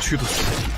区的宿敌。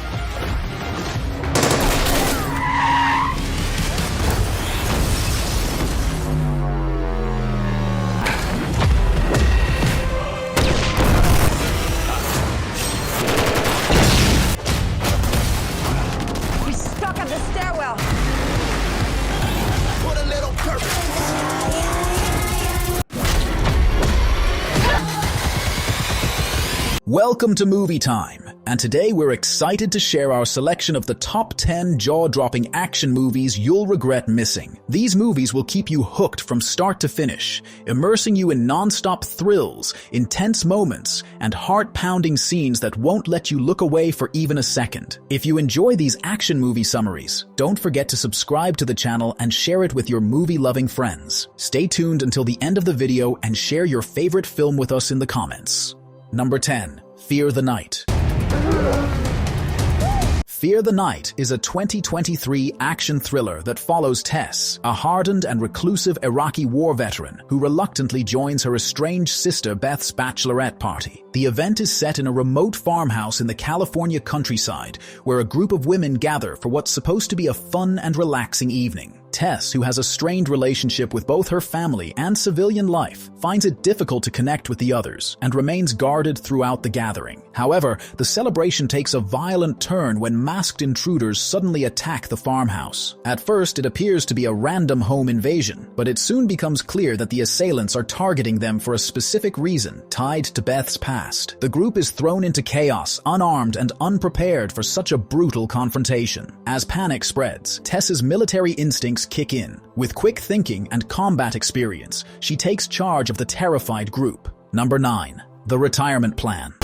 Welcome to Movie Time, and today we're excited to share our selection of the top 10 jaw-dropping action movies you'll regret missing. These movies will keep you hooked from start to finish, immersing you in non-stop thrills, intense moments, and heart-pounding scenes that won't let you look away for even a second. If you enjoy these action movie summaries, don't forget to subscribe to the channel and share it with your movie-loving friends. Stay tuned until the end of the video and share your favorite film with us in the comments. Number 10. Fear the Night. Fear the Night is a 2023 action thriller that follows Tess, a hardened and reclusive Iraqi war veteran who reluctantly joins her estranged sister Beth's bachelorette party. The event is set in a remote farmhouse in the California countryside, where a group of women gather for what's supposed to be a fun and relaxing evening. Tess, who has a strained relationship with both her family and civilian life, finds it difficult to connect with the others and remains guarded throughout the gathering. However, the celebration takes a violent turn when masked intruders suddenly attack the farmhouse. At first, it appears to be a random home invasion, but it soon becomes clear that the assailants are targeting them for a specific reason tied to Beth's past. The group is thrown into chaos, unarmed and unprepared for such a brutal confrontation. As panic spreads, Tess's military instincts kick in. With quick thinking and combat experience, she takes charge of the terrified group. Number 9. The Retirement Plan.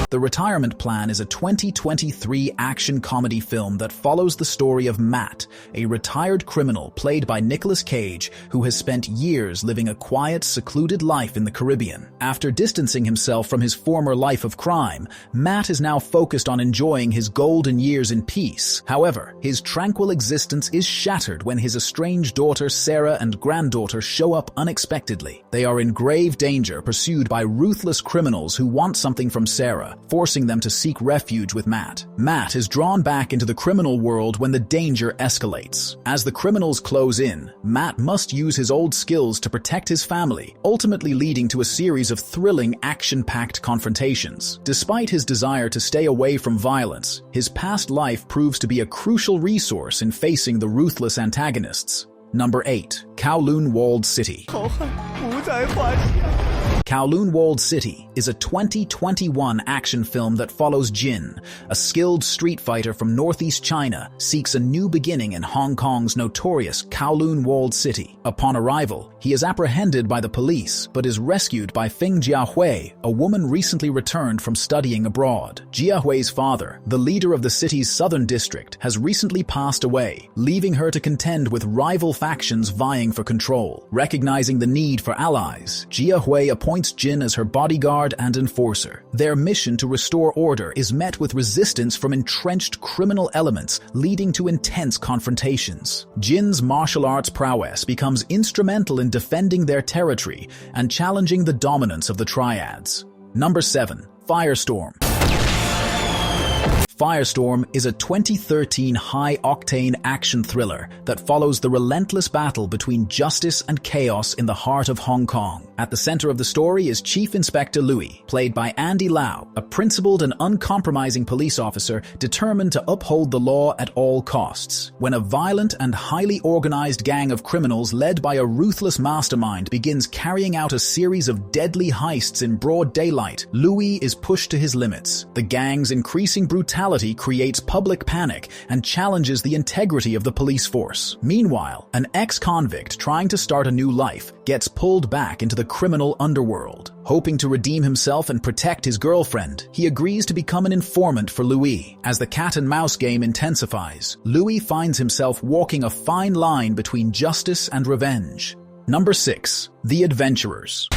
The Retirement Plan is a 2023 action comedy film that follows the story of Matt, a retired criminal played by Nicolas Cage who has spent years living a quiet, secluded life in the Caribbean. After distancing himself from his former life of crime, Matt is now focused on enjoying his golden years in peace. However, his tranquil existence is shattered when his estranged daughter Sarah and granddaughter show up unexpectedly. They are in grave danger, pursued by ruthless criminals who want something from Sarah, forcing them to seek refuge with Matt. Matt is drawn back into the criminal world when the danger escalates. As the criminals close in, Matt must use his old skills to protect his family, ultimately leading to a series of thrilling, action-packed confrontations. Despite his desire to stay away from violence, his past life proves to be a crucial resource in facing the ruthless antagonists. Number 8. Kowloon Walled City. Kowloon Walled City is a 2021 action film that follows Jin, a skilled street fighter from northeast China, seeks a new beginning in Hong Kong's notorious Kowloon Walled City. Upon arrival, he is apprehended by the police, but is rescued by Feng Jiahui, a woman recently returned from studying abroad. Jiahui's father, the leader of the city's southern district, has recently passed away, leaving her to contend with rival factions vying for control. Recognizing the need for allies, Jiahui appoints Jin as her bodyguard and enforcer. Their mission to restore order is met with resistance from entrenched criminal elements, leading to intense confrontations. Jin's martial arts prowess becomes instrumental in defending their territory and challenging the dominance of the triads. Number 7. Firestorm. Firestorm is a 2013 high-octane action thriller that follows the relentless battle between justice and chaos in the heart of Hong Kong. At the center of the story is Chief Inspector Louis, played by Andy Lau, a principled and uncompromising police officer determined to uphold the law at all costs. When a violent and highly organized gang of criminals led by a ruthless mastermind begins carrying out a series of deadly heists in broad daylight, Louis is pushed to his limits. The gang's increasing brutality creates public panic and challenges the integrity of the police force. Meanwhile, an ex-convict trying to start a new life gets pulled back into the criminal underworld. Hoping to redeem himself and protect his girlfriend, he agrees to become an informant for Louis. As the cat-and-mouse game intensifies, Louis finds himself walking a fine line between justice and revenge. Number 6. The Adventurers.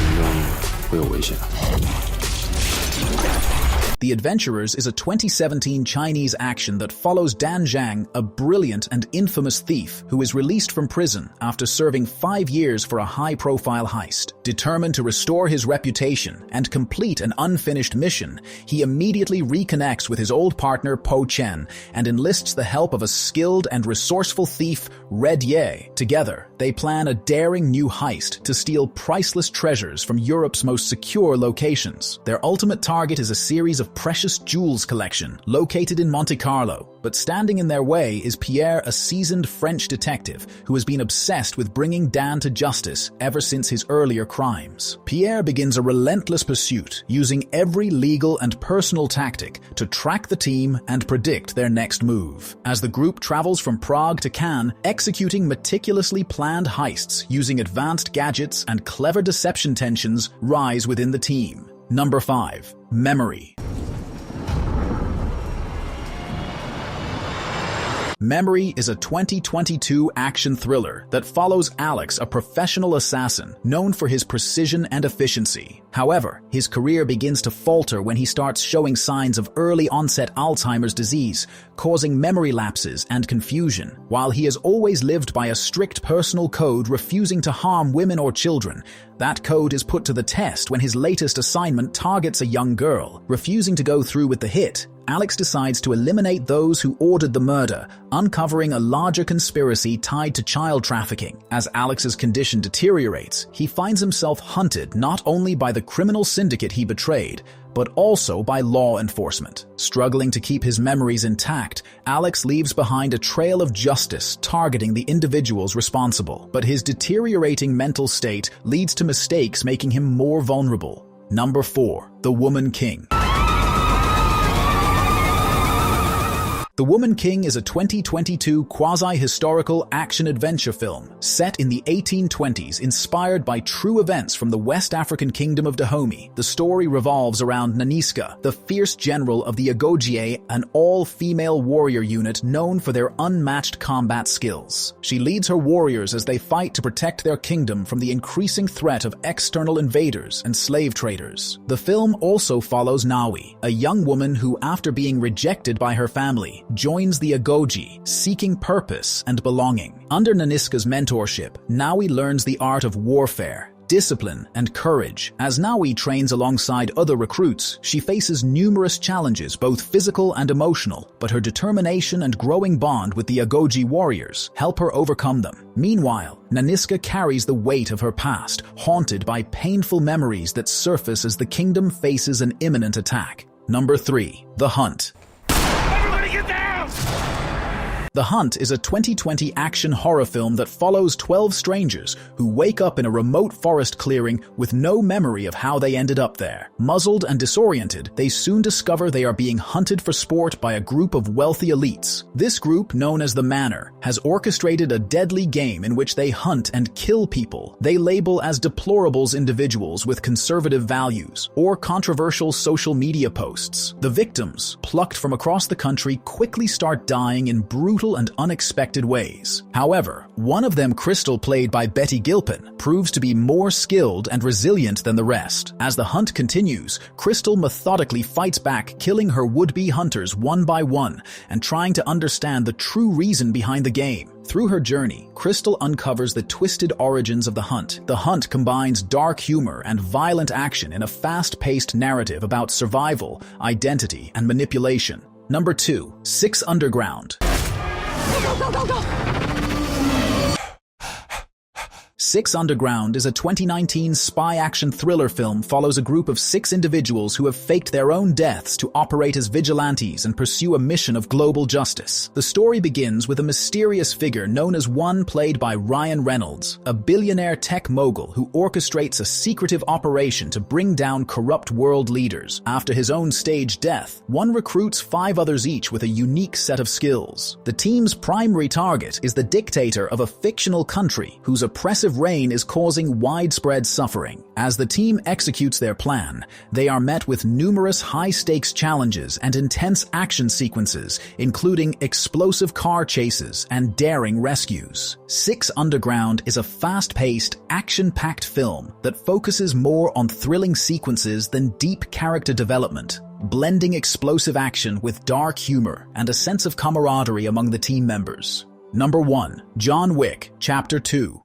The Adventurers is a 2017 Chinese action that follows Dan Zhang, a brilliant and infamous thief who is released from prison after serving 5 years for a high-profile heist. Determined to restore his reputation and complete an unfinished mission, he immediately reconnects with his old partner Po Chen and enlists the help of a skilled and resourceful thief, Red Ye. Together, they plan a daring new heist to steal priceless treasures from Europe's most secure locations. Their ultimate target is a series of precious jewels collection located in Monte Carlo. But standing in their way is Pierre, a seasoned French detective who has been obsessed with bringing Dan to justice ever since his earlier crimes. Pierre begins a relentless pursuit, using every legal and personal tactic to track the team and predict their next move. As the group travels from Prague to Cannes, executing meticulously planned heists using advanced gadgets and clever deception, tensions rise within the team. Number 5. Memory. Memory is a 2022 action thriller that follows Alex, a professional assassin known for his precision and efficiency. However, his career begins to falter when he starts showing signs of early-onset Alzheimer's disease, causing memory lapses and confusion. While he has always lived by a strict personal code refusing to harm women or children, that code is put to the test when his latest assignment targets a young girl. Refusing to go through with the hit, Alex decides to eliminate those who ordered the murder, uncovering a larger conspiracy tied to child trafficking. As Alex's condition deteriorates, he finds himself hunted not only by the criminal syndicate he betrayed, but also by law enforcement. Struggling to keep his memories intact, Alex leaves behind a trail of justice targeting the individuals responsible. But his deteriorating mental state leads to mistakes, making him more vulnerable. Number 4. The Woman King. The Woman King is a 2022 quasi-historical action-adventure film set in the 1820s, inspired by true events from the West African kingdom of Dahomey. The story revolves around Naniska, the fierce general of the Agogie, an all-female warrior unit known for their unmatched combat skills. She leads her warriors as they fight to protect their kingdom from the increasing threat of external invaders and slave traders. The film also follows Nawi, a young woman who, after being rejected by her family, joins the Agogie, seeking purpose and belonging. Under Naniska's mentorship, Nawi learns the art of warfare, discipline, and courage. As Nawi trains alongside other recruits, she faces numerous challenges, both physical and emotional, but her determination and growing bond with the Agogie warriors help her overcome them. Meanwhile, Naniska carries the weight of her past, haunted by painful memories that surface as the kingdom faces an imminent attack. Number 3. The Hunt. The Hunt is a 2020 action horror film that follows 12 strangers who wake up in a remote forest clearing with no memory of how they ended up there. Muzzled and disoriented, they soon discover they are being hunted for sport by a group of wealthy elites. This group, known as the Manor, has orchestrated a deadly game in which they hunt and kill people they label as deplorables, individuals with conservative values, or controversial social media posts. The victims, plucked from across the country, quickly start dying in brutal and unexpected ways. However, one of them, Crystal, played by Betty Gilpin, proves to be more skilled and resilient than the rest. As the hunt continues, Crystal methodically fights back, killing her would-be hunters one by one and trying to understand the true reason behind the game. Through her journey, Crystal uncovers the twisted origins of the hunt. The Hunt combines dark humor and violent action in a fast-paced narrative about survival, identity, and manipulation. Number 2. 6 Underground. Go! 6 Underground is a 2019 spy action thriller film follows a group of 6 individuals who have faked their own deaths to operate as vigilantes and pursue a mission of global justice. The story begins with a mysterious figure known as One, played by Ryan Reynolds, a billionaire tech mogul who orchestrates a secretive operation to bring down corrupt world leaders. After his own staged death, One recruits 5 others, each with a unique set of skills. The team's primary target is the dictator of a fictional country whose oppressive reign is causing widespread suffering. As the team executes their plan, they are met with numerous high-stakes challenges and intense action sequences, including explosive car chases and daring rescues. 6 Underground is a fast-paced, action-packed film that focuses more on thrilling sequences than deep character development. blending explosive action with dark humor and a sense of camaraderie among the team members. Number 1. John Wick, Chapter 2.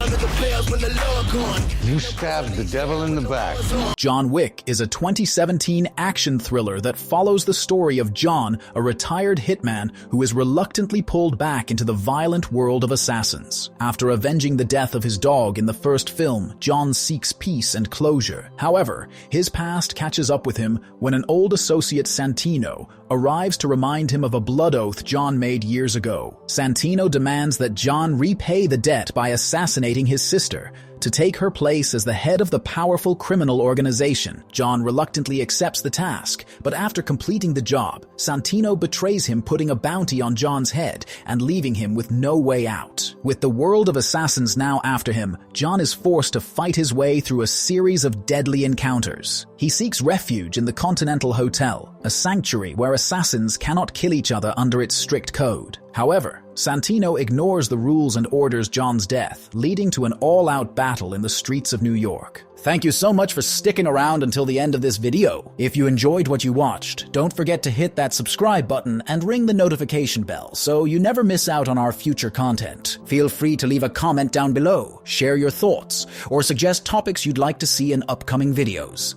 You stabbed the devil in the back. John Wick is a 2017 action thriller that follows the story of John, a retired hitman who is reluctantly pulled back into the violent world of assassins. After avenging the death of his dog in the first film, John seeks peace and closure. However, his past catches up with him when an old associate, Santino, arrives to remind him of a blood oath John made years ago. Santino demands that John repay the debt by assassinating his sister, to take her place as the head of the powerful criminal organization. John reluctantly accepts the task, but after completing the job, Santino betrays him, putting a bounty on John's head and leaving him with no way out. With the world of assassins now after him, John is forced to fight his way through a series of deadly encounters. He seeks refuge in the Continental Hotel, a sanctuary where assassins cannot kill each other under its strict code. However, Santino ignores the rules and orders John's death, leading to an all-out battle in the streets of New York. Thank you so much for sticking around until the end of this video. If you enjoyed what you watched, don't forget to hit that subscribe button and ring the notification bell so you never miss out on our future content. Feel free to leave a comment down below, share your thoughts, or suggest topics you'd like to see in upcoming videos.